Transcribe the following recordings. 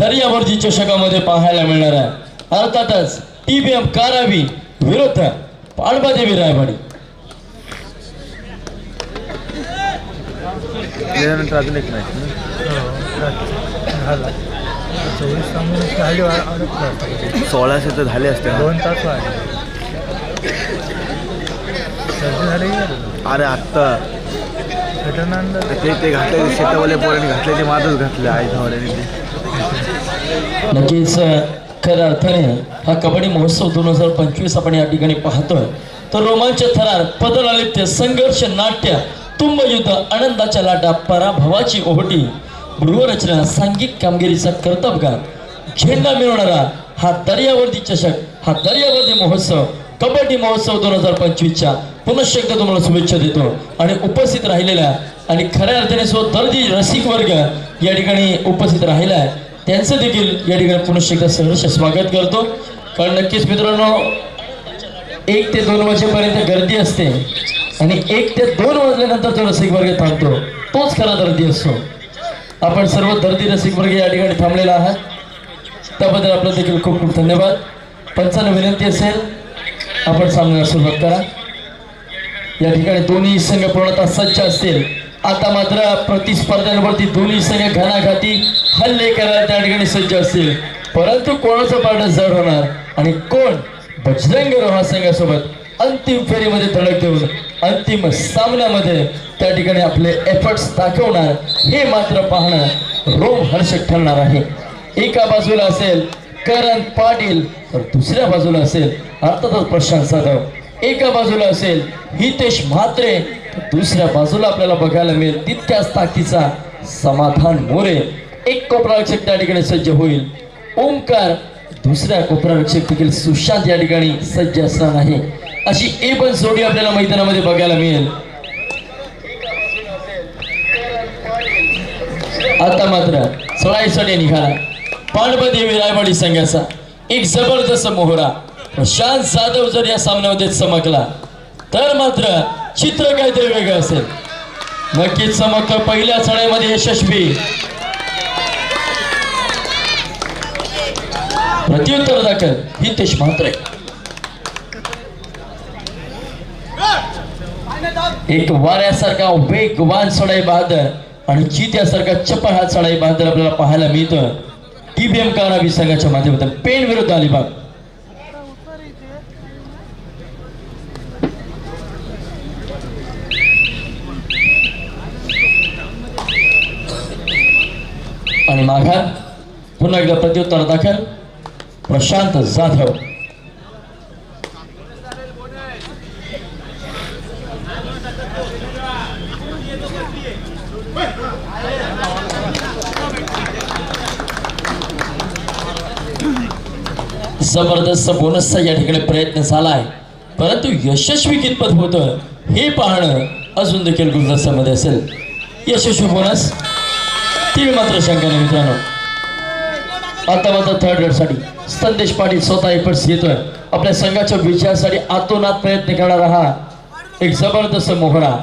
दर्यावर्दी चषकामध्ये पाहायला मिळणार आहे। अर्थातच टीबीएम कारावी विरुद्ध पांडवादेवी रायवाडी। त्यानंतर अजून एक मॅच 1600 तर झाले असते 2 तास अरे आत्ता ते घातले शेतावाले पोरांनी घातले ते माझच घातले आई धावड्याने ते नक्कीच खऱ्या अर्थाने हा कबड्डी महोत्सव 2025 आपण या ठिकाणी पाहतोय। तर रोमांच थरार पदलालित्य संघर्ष नाट्य तुंबयुद्ध आनंदाच्या लाटा पराभवाची ओहोटी गृहरचना सांघिक कामगिरीचा कर्तबगार झेंडा मिळवणारा हा दर्यावर्दी चषक हा दर्यावर्दी महोत्सव कबड्डी महोत्सव 2025च्या पुनश्च एकदा तुम्हाला शुभेच्छा देतो। आणि उपस्थित राहिलेल्या आणि खऱ्या अर्थाने दर्दी रसिक वर्ग या ठिकाणी उपस्थित राहिला आहे त्यांचं देखील या ठिकाणी पुनश्च एकदा सहर्ष स्वागत करतो। कारण नक्कीच मित्रांनो 1 ते 2 वाजेपर्यंत गर्दी असते आणि 1 ते 2 वाजल्यानंतर जो रसिक वर्ग थांबतो तोच खरा दर्दी असतो। आपण सर्व दर्दी रसिक वर्ग या ठिकाणी थांबलेला आहात त्याबद्दल आपलं देखील खूप खूप धन्यवाद। पंचांना विनंती असेल आपण सामन्याला सुरुवात करा। या ठिकाणी दोन्ही संघ पूर्णतः सज्ज असतील। आता मात्र प्रतिस्पर्ध्यांवरती दोन्ही संघ घणाघाती हल्ले करायला त्या ठिकाणी सज्ज असतील। परंतु कोणाचं पारडं जड होणार आणि कोण बजरंग रोहा संघासोबत अंतिम फेरीमध्ये धडक देऊन अंतिम सामन्यामध्ये त्या ठिकाणी आपले एफर्ट्स दाखवणार हे मात्र पाहणं रोमहर्षक ठरणार आहे। एका बाजूला असेल करण पाटील तर दुसऱ्या बाजूला असेल अर्थातच प्रशांत जाधव। एका बाजूला असेल हितेश म्हात्रे तर दुसऱ्या बाजूला आपल्याला बघायला मिळेल तितक्याच ताकदीचा समाधान मोरे। एक कोपरारक्षक त्या ठिकाणी सज्ज होईल ओमकार दुसऱ्या कोपरारक्षक देखील सुशांत या ठिकाणी सज्ज असणार आहे। अशी एबन जोडी आपल्याला मैदानामध्ये बघायला मिळेल। आता मात्र चढाईसाठी निघाला पांडवादेवी रायवाडी संघाचा एक जबरदस्त मोहरा प्रशांत जाधव जर या सामन्यामध्ये चमकला तर मात्र चित्र काहीतरी वेगळं असेल। नक्कीच चमक पहिल्या चढाईमध्ये यशस्वी प्रत्युत्तर दाखल हितेश म्हात्रे। एक वाऱ्यासारखा वेगवान चढाई बहादर आणि चित्यासारखा चपळ हा चढाई बहादर आपल्याला पाहायला मिळतोय टीबीएम कारावी संघाच्या माध्यमातून पेण विरुद्ध अलिबाग। आणि माघार पुन्हा एकदा प्रत्युत्तर दाखल प्रशांत जाधव। जबरदस्त बोनसचा या ठिकाणी प्रयत्न झालाय परंतु यशस्वी कितपत होतं हे पाहणं अजून देखील गुलदस्त्यामध्ये असेल। यशस्वी बोनस तीळ मात्र शंका नाही मित्रांनो। आता मात्र थर्ड रेडसाठी संदेश पाटील स्वतः एफर्ट्स घेतोय आपल्या संघाच्या विजयासाठी आतोनात प्रयत्न करणारा हा एक जबरदस्त मोहरा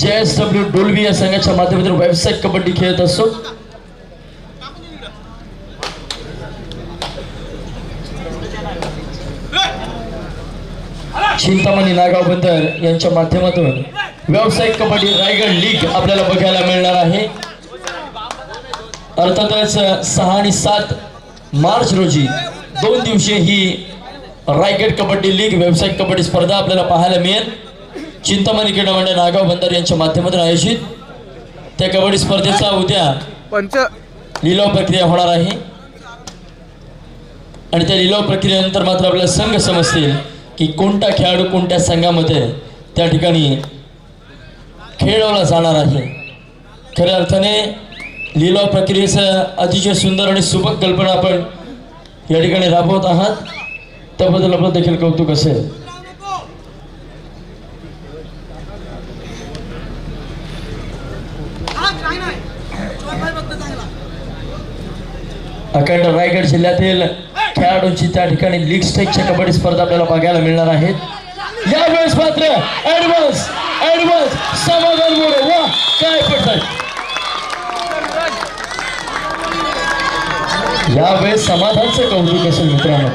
JSW डोलवी या संघाच्या माध्यमातून व्यावसायिक कबड्डी खेळत असतो। चिंतामणी नागाव बंदर यांच्या माध्यमातून व्यावसायिक कबड्डी रायगड लीग आपल्याला बघायला मिळणार आहे। अर्थातच 6 आणि 7 मार्च रोजी 2 दिवसीय ही रायगड कबड्डी लीग व्यावसायिक कबड्डी स्पर्धा आपल्याला पाहायला मिळेल। चिंतामणी क्रीडा मंडळ नागाव बंदर यांच्या माध्यमातून आयोजित त्या कबड्डी स्पर्धेचा उद्या लिलाव प्रक्रिया होणार आहे आणि त्या लिलाव प्रक्रियेनंतर मात्र आपल्याला संघ समजतील की कोणता खेळाडू कोणत्या संघामध्ये त्या ठिकाणी खेळवला जाणार आहे। खऱ्या अर्थाने लिलाव प्रक्रियेचं अतिशय सुंदर आणि सुबक कल्पना आपण या ठिकाणी राबवत आहात त्याबद्दल आपलं देखील कौतुक असेल। अखंड रायगड जिल्ह्यातील खेळाडूंची त्या ठिकाणी लीग स्टेजच्या कबड्डी स्पर्धा आपल्याला बघायला मिळणार आहेत। यावेळेस मात्र ऍडव्हान्स समाधान मोरे वा काय पडतात यावेळेस समाधानचं कौतुक असेल मित्रांनो.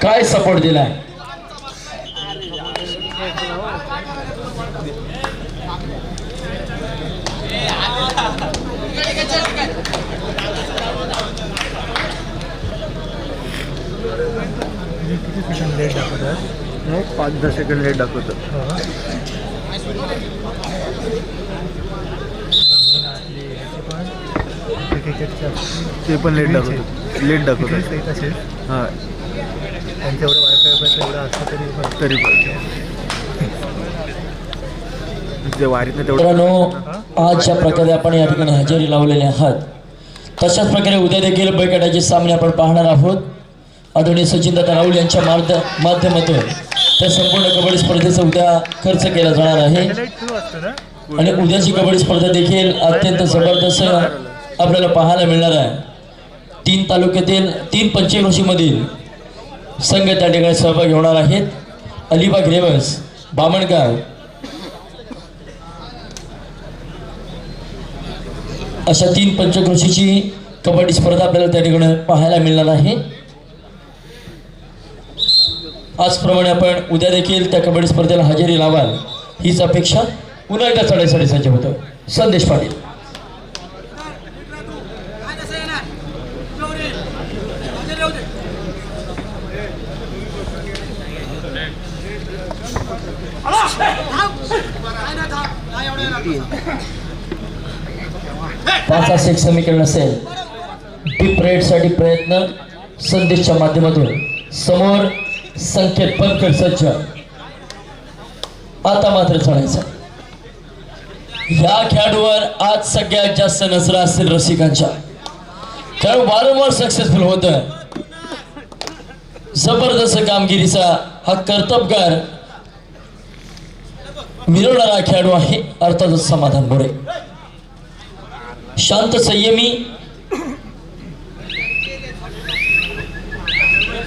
काय सपोर्ट दिलाय. लेट दाखवतात. 5-10 सेकंड लेट दाखवतात. ते पण लेट दाखवतात. लेट दाखवतात. हां त्यांच्यावर वायफाय एवढं असतं तरी ते वारीतनं मित्रांनो आज ज्या प्रकारे आपण या ठिकाणी हजेरी लावलेले आहात तशाच प्रकारे उद्या देखील बैठकाचे सामने आपण पाहणार आहोत. आदरणीय सचिनदादा राहुल यांच्या माध्यमातून त्या संपूर्ण कबड्डी स्पर्धेचा उद्या खर्च केला जाणार आहे आणि उद्याची कबड्डी स्पर्धा देखील अत्यंत जबरदस्त आपल्याला पाहायला मिळणार आहे. 3 तालुक्यातील 3 पंचक्रोशीमधील संघ त्या ठिकाणी सहभागी होणार आहेत. अलिबाग रेवस, बामणगाव अशा 3 पंचक्रोशीची कबड्डी स्पर्धा आपल्याला त्या ठिकाणी पाहायला मिळणार आहे. आजप्रमाणे आपण उद्या देखील त्या कबड्डी स्पर्धेला हजेरी लावाल हीच अपेक्षा. पुन्हा एकदा 3:30 सज्ज होतं. संदेश पाटील. पाच एक समीकरण असेल. डीप रेडसाठी प्रयत्न संदेशच्या माध्यमातून समोर संकेत पंकज सज्ज. आता मात्र चढायचं. या खेळाडूवर आज सगळ्यात जास्त नजर असेल रसिकांच्या. कारण वारंवार सक्सेसफुल होत जबरदस्त कामगिरीचा हा कर्तबगार मिरवणारा खेळाडू आहे अर्थातच समाधान मोरे. शांत संयमी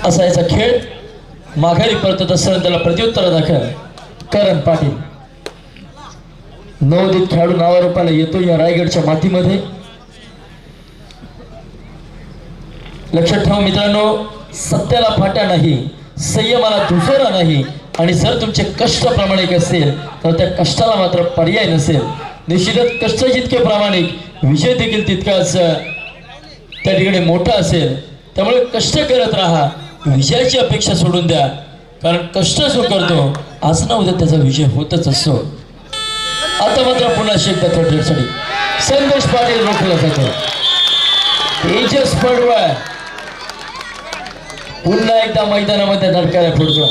असा याचा खेळ. माघारी परतत असताना त्याला प्रत्युत्तर दाखल करण पाटील. नवोदित खेळाडू नावारूपाला येतो या रायगडच्या मातीमध्ये. लक्षात ठेवा मित्रांनो, सत्याला फाटा नाही, संयमाला दुसरा नाही आणि जर तुमचे कष्ट प्रामाणिक असेल तर त्या कष्टाला मात्र पर्याय नसेल. निश्चितच कष्ट जितके प्रामाणिक विजय देखील तितकाच त्या ठिकाणी मोठा असेल. त्यामुळे कष्ट करत राहा, विजयाची अपेक्षा सोडून द्या. कारण कष्ट जो करतो आज ना उद्या त्याचा विजय होतच असतो. आता मात्र पुन्हा शेकदा थोडीसाठी संदेश पाटील रोखला जातो. तेजस पडवळ पुन्हा एकदा मैदानामध्ये धडकायला फोडतो.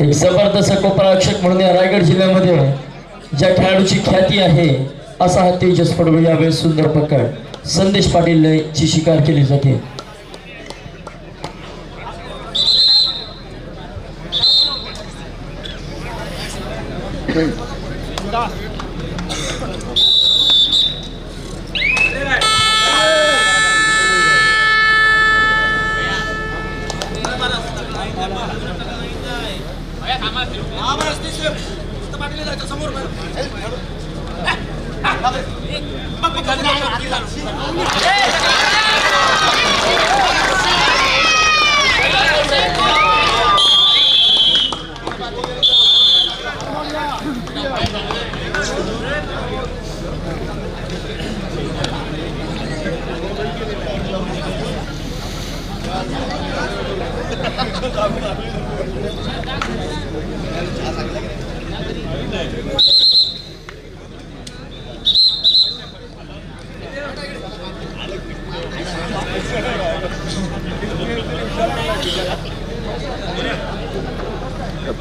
एक जबरदस्त कोपरारक्षक म्हणून या रायगड जिल्ह्यामध्ये ज्या खेळाडूची ख्याती आहे असा हा तेजस पडवळ यावेळेस सुंदर पकड संदेश पाटील ची शिकार केली जाते.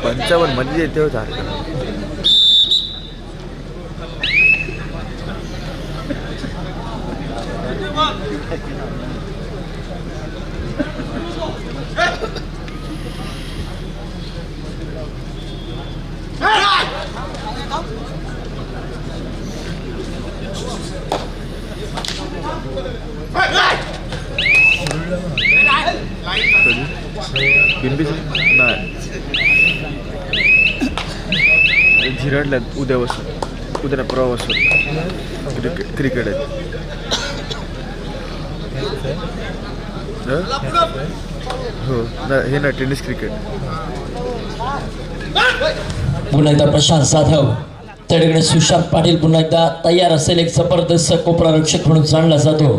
पंचावन्न मध्ये येते होता. झिरडल्यात उद्यापासून. उद्या प्रवास क्रिकेट आहेत. हो हे ना टेनिस क्रिकेट. पुन्हा एकदा प्रशांत जाधव त्याकडे सुशांत पाटील पुन्हा एकदा तयार असेल. एक जबरदस्त कोपरा रक्षक म्हणून जाणला जातो.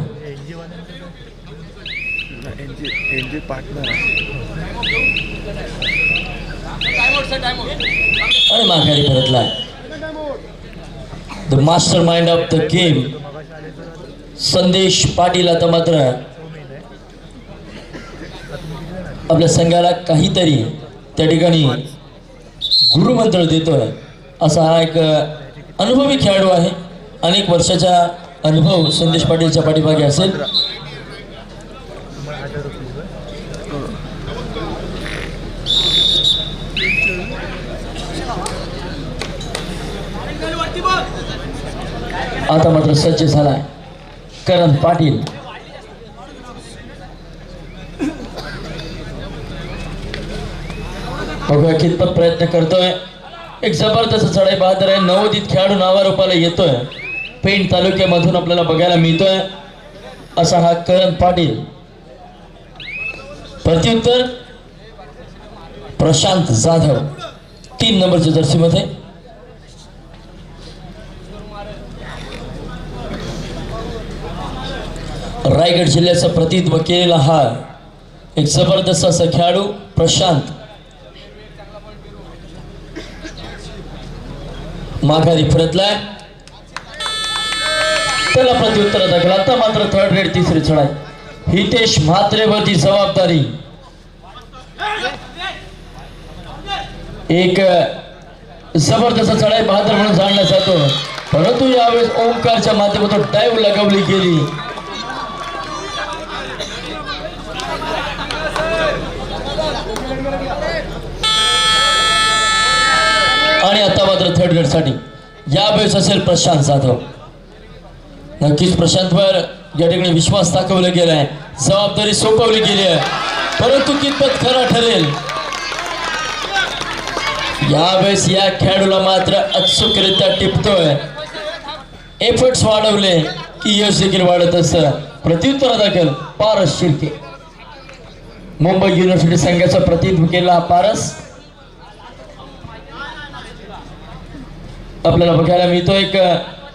आणि माघारी परतलाय. The master mind of the game Sandesh Patil आता मात्र आपल्या संघाला काहीतरी त्या ठिकाणी गुरुमंत्र देतोय. असा हा एक अनुभवी खेळाडू आहे. अनेक वर्षाचा अनुभव संदेश पाटीलच्या पाठीमागे असेल. आता मात्र सज्ज झालाय करण पाटील. बघूया कितपत प्रयत्न करतोय. एक जबरदस्त चढाई बहादर आहे. नवोदित खेळाडू नावारूपाला येतोय. पेण तालुक्यामधून आपल्याला बघायला मिळतोय असा हा करण पाटील. प्रत्युत्तर प्रशांत जाधव 3 नंबरच्या जर्सीमध्ये. रायगड जिल्ह्याचं प्रतिनिधित्व केलेला हा एक जबरदस्त असा खेळाडू प्रशांत. माघारी परतलाय. त्याला प्रत्युत्तर दाखल. आता मात्र थर्ड रेड तिसरी चढाई. हितेश म्हात्रेवरती जबाबदारी. एक जबरदस्त चढाई बहादर म्हणून जाणला जातो. परंतु यावेळेस ओमकारच्या माध्यमातून डाईव्ह लगावली गेली. आणि आता मात्र थर्ड ग्रेड साठी यावेळेस असेल प्रशांत जाधव. नक्कीच प्रशांतवर या ठिकाणी विश्वास दाखवला गेलाय. जबाबदारी सोपवली गेली आहे. परंतु कितपत खरा ठरेल यावेळेस या खेळाडूला मात्र अचूकरित्या टिपतोय. एफर्ट्स वाढवले की यश देखील वाढत असतं. प्रत्युत्तर दाखल पारस शिर्के. मुंबई युनिव्हर्सिटी संघाचं प्रतिनिधित्व केलेला पारस आपल्याला बघायला मिळतो. एक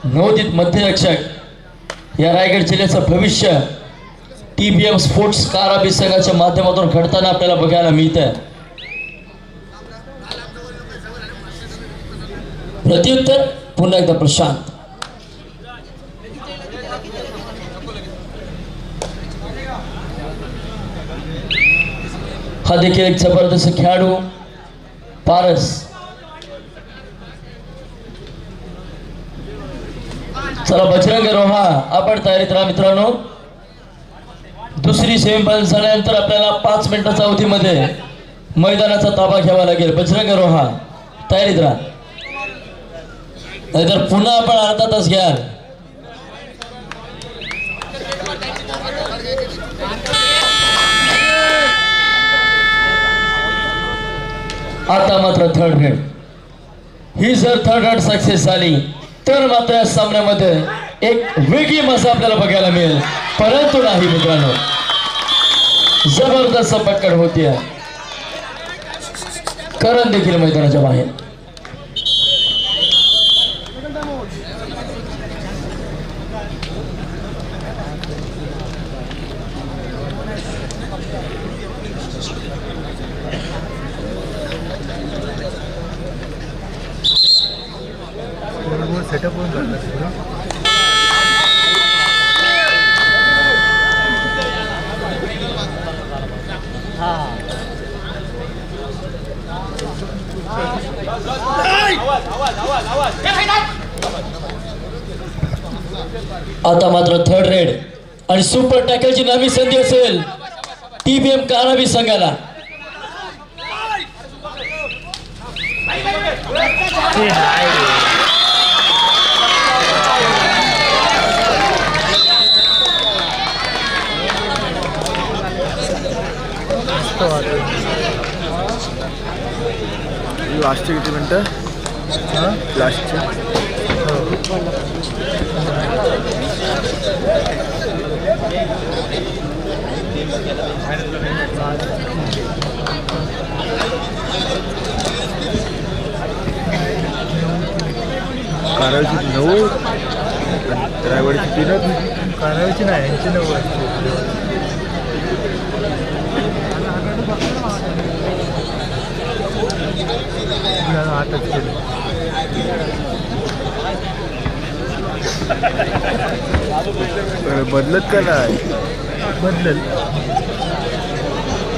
नवोदित मध्यरक्षक. या रायगड जिल्ह्याचं भविष्य TBM स्पोर्ट्स कार अभिसंघाच्या माध्यमातून घडताना आपल्याला बघायला मिळतं. प्रत्युत्तर पुन्हा एकदा प्रशांत. हा देखील एक जबरदस्त खेळाडू पारस. चला बजरंग रोहा आपण तयारीत राहा मित्रांनो. दुसरी सेमीफायनल झाल्यानंतर आपल्याला 5 मिनिटाच्या अवधीमध्ये मैदानाचा ताबा घ्यावा लागेल. बजरंग रोहा तयारीत राहा, नाहीतर पुन्हा आपण अर्धा तास घ्याल. आता मात्र थर्ड रेड. ही जर थर्ड रेड सक्सेस झाली तर मात्र या सामन्यामध्ये एक वेगळी मजा आपल्याला बघायला मिळेल. परंतु नाही मित्रांनो, जबरदस्त पकड होती. करण देखील मैदानाच्या बाहेर. सेटअप होऊन जातात. आता मात्र थर्ड रेड आणि सुपर टॅकलची नवी संधी असेल TBM कार संघाला. लास्टचे किती मिनटं? लास्टचे तिनं कानावीची नाही यांची 9 8च केलं. बदलत का नाही बदलत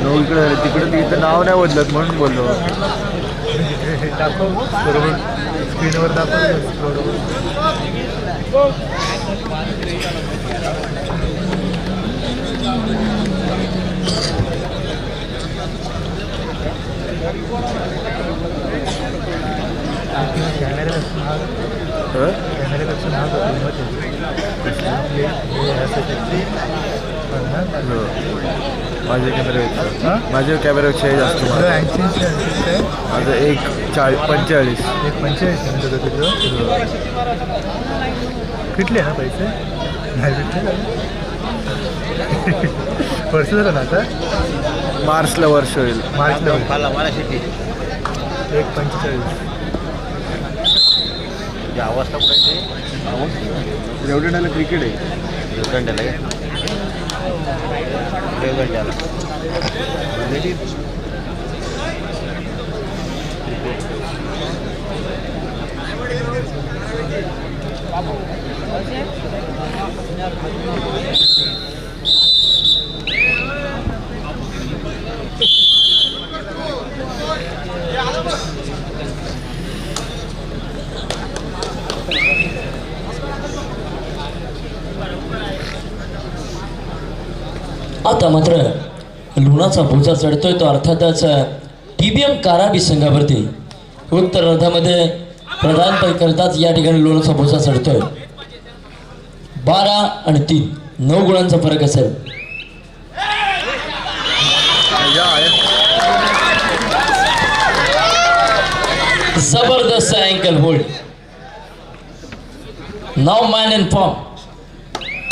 नो इकडे तिकडे तिथं नाव नाही बदलत म्हणून बोललो. दाखव बरोबर स्क्रीनवर दाखव बरोबर. कॅमेऱ्यापेक्षा महाग माझ्या कॅमेऱ्यापेक्षा हे जास्त माझं 1.45 किटले ना पैसे नाही भेटले वर्ष झालं ना आता मार्चला वर्ष होईल. मार्चला 1.45 अवस्था रेवदंड्याला क्रिकेट आहे. रेवदंड्याला आता मात्र लुणाचा बोजा चढतोय तो अर्थातच TBM काराबी संघावरती. उत्तरार्धामध्ये प्रधानपैकी करताच या ठिकाणी लुणाचा बोजा चढतोय. 12 आणि 3 9 गुणांचा फरक असेल. जबरदस्त अँकल होल्ड. नाव मॅन इन फॉर्म.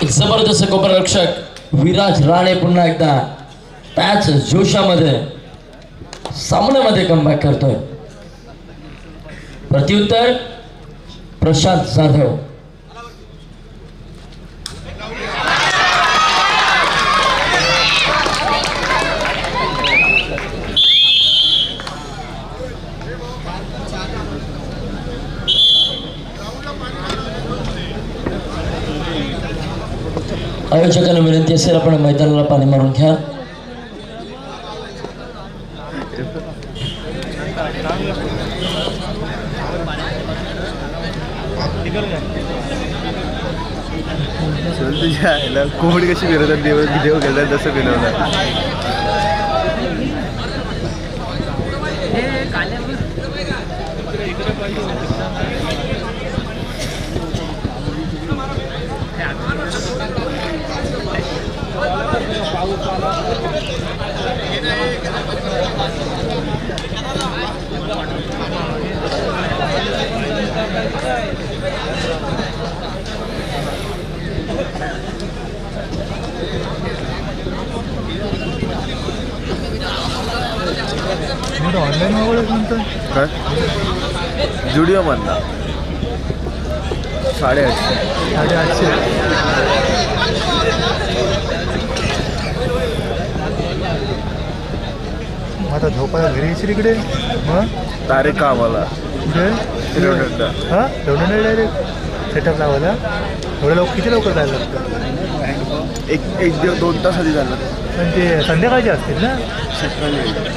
एक जबरदस्त गोलरक्षक विराज राणे पुन्हा एकदा त्याच जोशामध्ये सामन्यामध्ये कमबॅक करतोय. प्रत्युत्तर प्रशांत जाधव. आयोजकांना विनंती असेल आपण मैदानाला पाणी मारून घ्या. कोंबडी कशी फिरवतात देव देव घालतात तसं फिरवतात. ऑनलाईन मागवलं नंतर काय जुडिओ मधला 850 आता झोपायला घरी यायची इकडे मग तारीख कामाला कुठे हां रेवदंडा डायरेक्ट सेटअप लावायला एवढं किती लवकर जायला लागतं. एक 2 तास आधी झालं. पण ते संध्याकाळचे असतील ना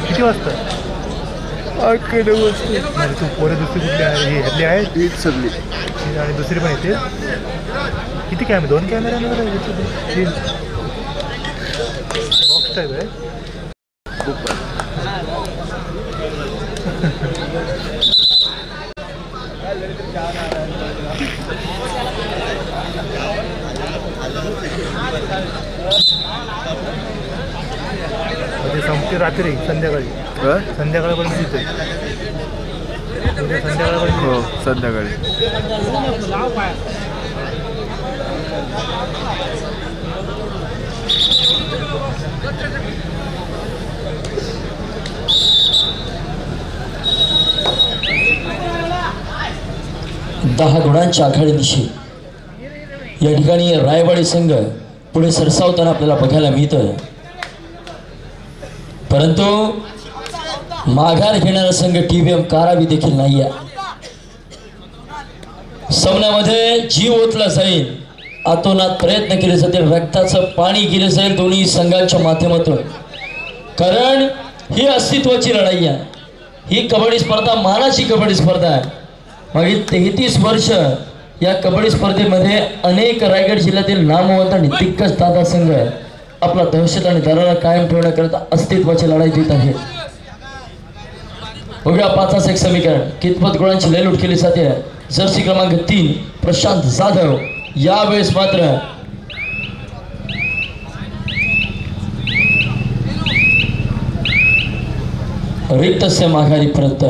किती वाजता 8 ते 9 वाजता. म्हणजे तू पोरं दुसरी कुठली आहे ह्यातली आहे तीच सगळी आणि दुसरी पण येते. किती कॅमेरे 2 कॅमेऱ्यामध्ये 3 बॉक्स टाईप आहे. खूप संपते रात्री संध्याकाळी संध्याकाळपर्यंत तिथे संध्याकाळपर्यंत. हो संध्याकाळी. दहा गुणांच्या आघाडीनिशी या ठिकाणी रायवाडी संघ पुढे सरसावताना आपल्याला बघायला मिळतं, परंतु माघार घेणारा संघ TBM कारावी देखील नाही आहे. सामन्यामध्ये जीव ओतला जाईल, आतोनात प्रयत्न केले जातील, रक्ताचं पाणी केलं जाईल दोन्ही संघांच्या माध्यमातून, कारण ही अस्तित्वाची लढाई आहे. ही कबड्डी स्पर्धा मानाची कबड्डी स्पर्धा आहे. मागील 33 वर्ष या कबड्डी स्पर्धेमध्ये अनेक रायगड जिल्ह्यातील नामवंत आणि दिग्गज दादा संघ आपला दहशत आणि दरारा कायम ठेवण्याकरता अस्तित्वाची लढाई देत आहे. बघूया 5च एक समीकरण कितपत गुणांची लयलूट केली जाते. जर्सी क्रमांक 3 प्रशांत जाधव यावेळेस मात्र रिक्तस्य माघारी परत,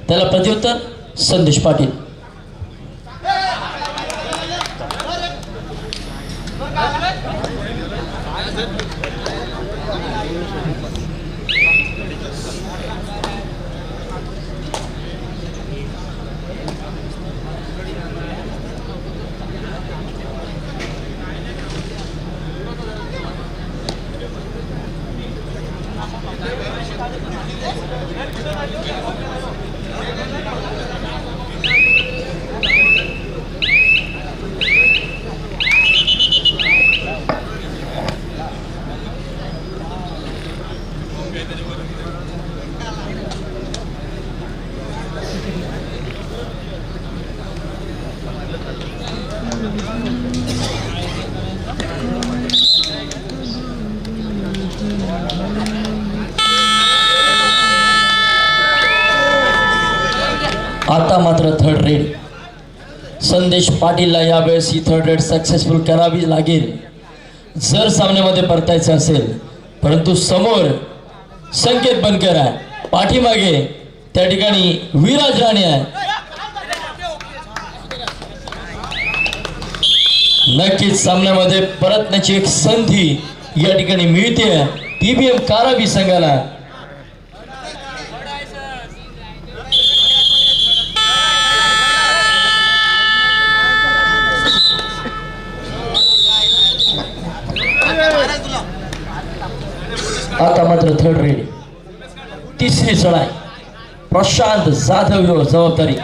त्याला प्रत्युत्तर संदेश पाटील. आता मात्र थर्ड रेड संदेश पाटीलला यावेळेस ही थर्ड रेड सक्सेसफुल करावी लागेल जर सामन्यामध्ये परतायचं असेल. परंतु समोर संकेत बनकर आहे, पाठीमागे त्या ठिकाणी विराज राणे आहे. नक्कीच सामन्यामध्ये परतण्याची एक संधी या ठिकाणी मिळते TBM कारावी संघाला. आता मात्र थर्ड रेड तिसरी चढाई प्रशांत जाधव जबाबदारी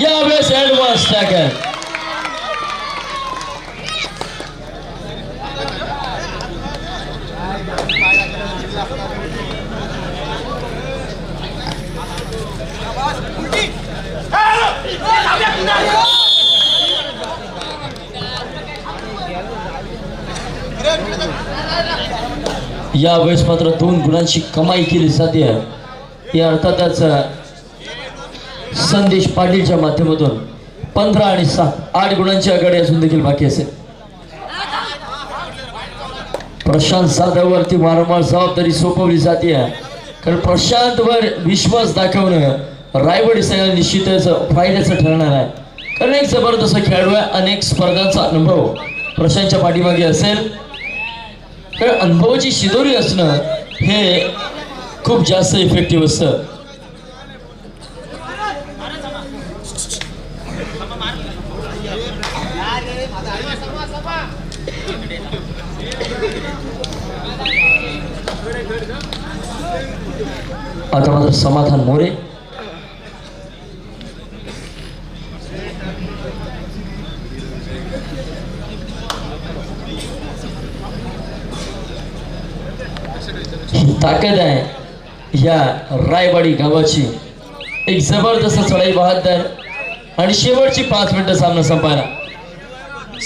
यावेळेस ऍडव्हान्स टॅकल. यावेळेस मात्र 2 गुणांची कमाई केली जाते. या अर्थातच संदेश पाटीलच्या माध्यमातून 15 आणि 7 8 गुणांची आघाडी असून देखील बाकी असेल. प्रशांत जाधववरती वारंवार जबाबदारी सोपवली जाते, कारण प्रशांतवर विश्वास दाखवणं रायवाडी संघाला निश्चितच फायद्याचं ठरणार आहे. कारण एक जबरदस्त खेळाडू आहे, अनेक स्पर्धांचा अनुभव प्रशांतच्या पाठीमागे असेल. कारण अनुभवाची शिदोरी असणं हे खूप जास्त इफेक्टिव्ह असतं. आता मात्र समाधान मोरे ताकद आहे या रायवाडी गावाची. एक जबरदस्त चढाई बहादर आणि शेवटची 5 मिनिटं सामना संपायला.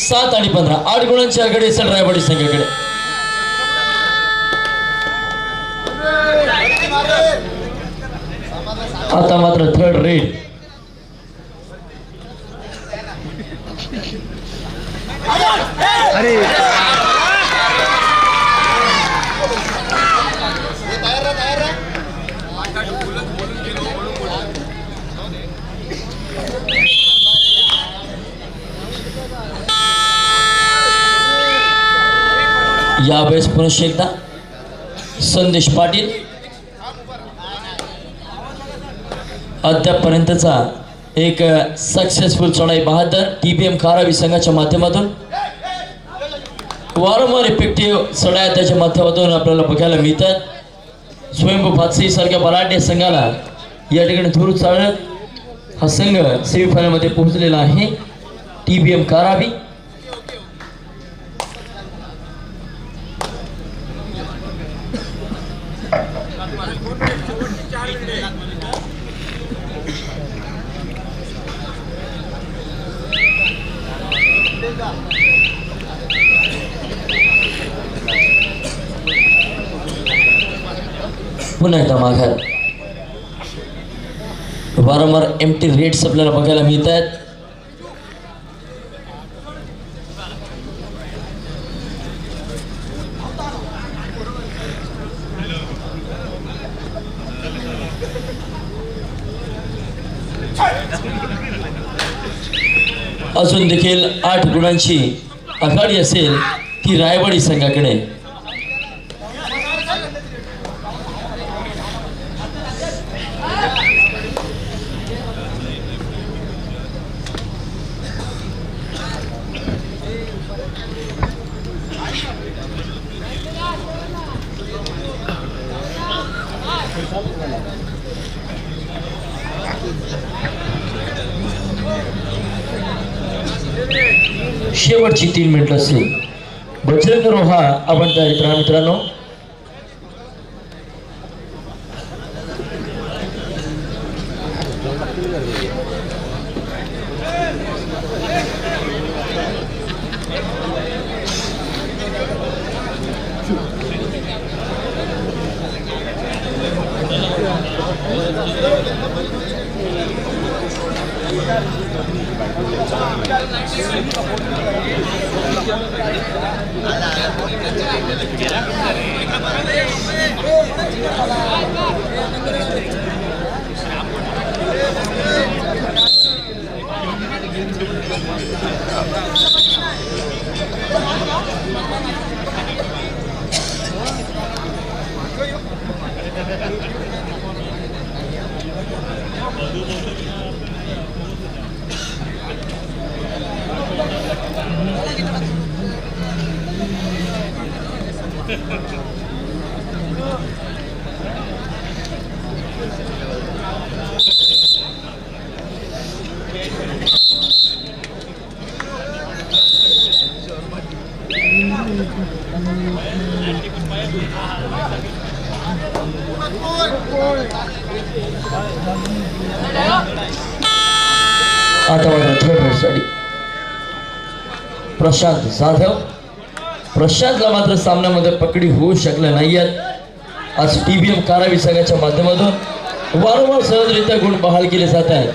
7 आणि 15 8 गुणांची आघाडी असेल रायवाडी संघाकडे. आता मात्र थर्ड रेड अरे यावेळेस पुनश्च एकदा संदेश पाटील अद्यापर्यंतचा एक सक्सेसफुल चढाई बहादर TBM कारावी संघाच्या माध्यमातून. वारंवार इफेक्टिव्ह सड्या त्याच्या माध्यमातून आपल्याला बघायला मिळतात. स्वयंभू फात्सी सारख्या बलाढ्य संघाला या ठिकाणी धूर चालत हा संघ सेमीफायनलमध्ये पोहोचलेला आहे. TBM कारावी पुन्हा एकदा माघार. वारंवार एम्प्टी रेट्स आपल्याला बघायला मिळतात. अजून देखील 8 गुणांची आघाडी असेल ती रायवाडी संघाकडे. शेवटची 3 मिनिटं असेल. बजरंग रोहा आपण तयारीत राहा मित्रांनो. आता थर्ड प्रशांत जाधव. प्रशांतला मात्र सामन्यामध्ये पकडी होऊ शकल्या नाहीयेत. आज TBM कारावी संघाच्या माध्यमातून वारंवार सहजरित्या गुण बहाल केले जात आहेत.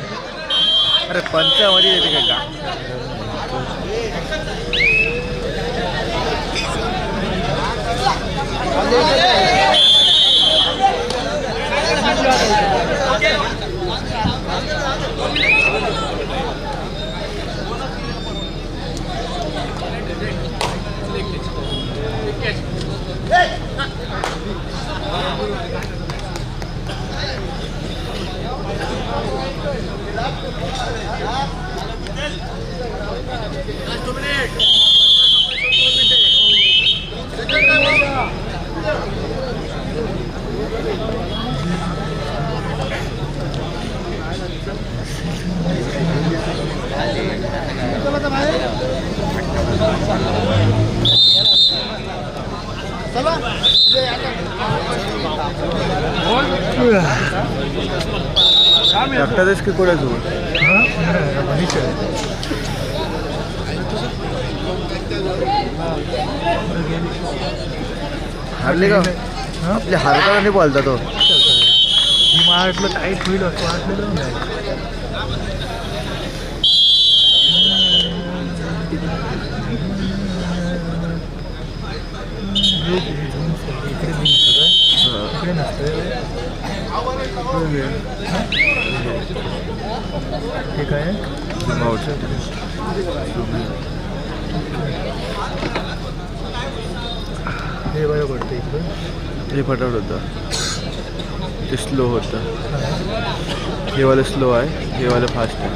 अरे पंचामध्ये येते का? একটা দেশকে করে দেবো हारले का आपले हारताना नाही बोलता तो मी मारलं टाईट होईल असं वाटलेलं नाही. हे काय हे बरं पडतं इकडं. हे फटाफट होतं ते स्लो होतं. हे वालं स्लो आहे हे वालं फास्ट आहे.